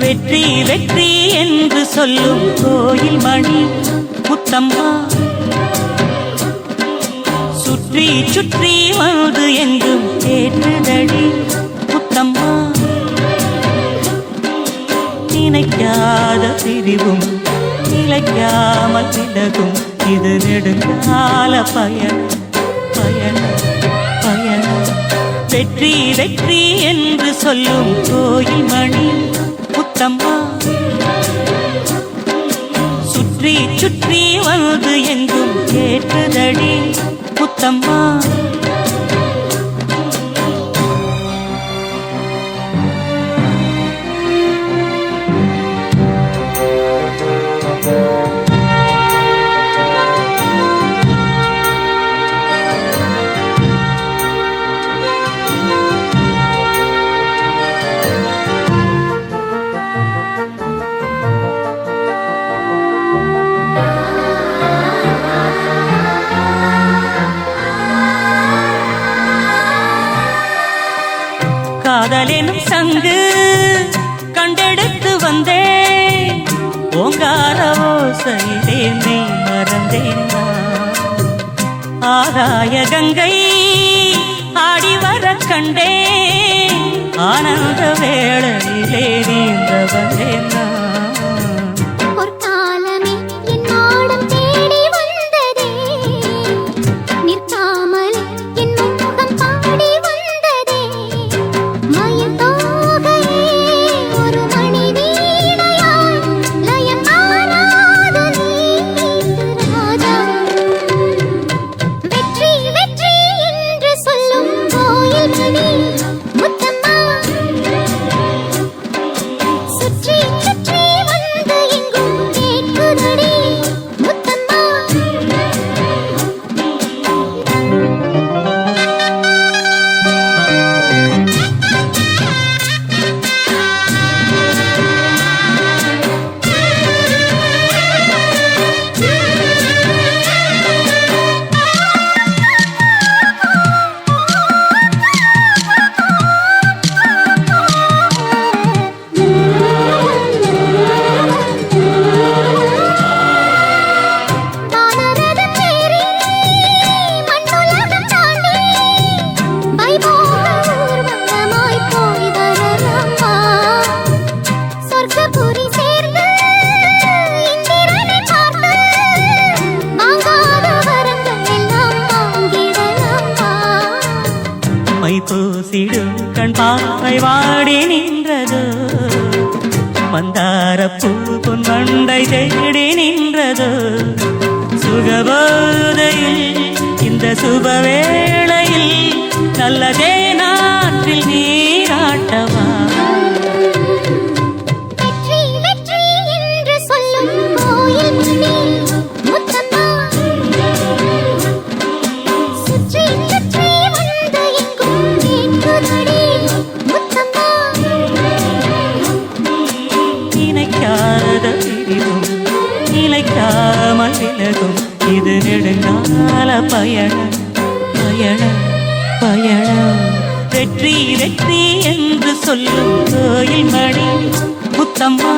வெற்றி வெற்றி என்று சொல்லும் கோயில் மணி முத்தம்மா, சுற்றி சுற்றி வந்து எங்கும் கேட்டதடி முத்தம்மா. நினைக்காத பிரிவும் நிலைக்காமல் விலகும் இது நெடுங்கால பயணம் பயணம் பயணம். வெற்றி வெற்றி என்று சொல்லும் கோயில் மணி முத்தம்மா, சுற்றி சுற்றி வந்து எங்கும் கேட்டதடி முத்தம்மா. காதலினும் சங்கு கண்டெடுத்து வந்தேன், ஓங்கார ஓசையிலே நீ மறந்தேன். ஆகாய கங்கை ஆடி வர கண்டேன், ஆனந்த வேளையிலே நீந்த வந்தேன். பூசிடும் கண் பாவை வாடி நின்றது, மந்தார பூ பொன் மண்டை தேடி நின்றது. சுகபோதையில் இந்த சுபவேளையில் நல்லதே நாட்டில் நீராட்டவா. நிலைக்காமல் விலகும் இது நெடுங்கால பயணம் பயணம் பயணம். வெற்றி வெற்றி என்று சொல்லும் கோயில் மணி முத்தம்மா,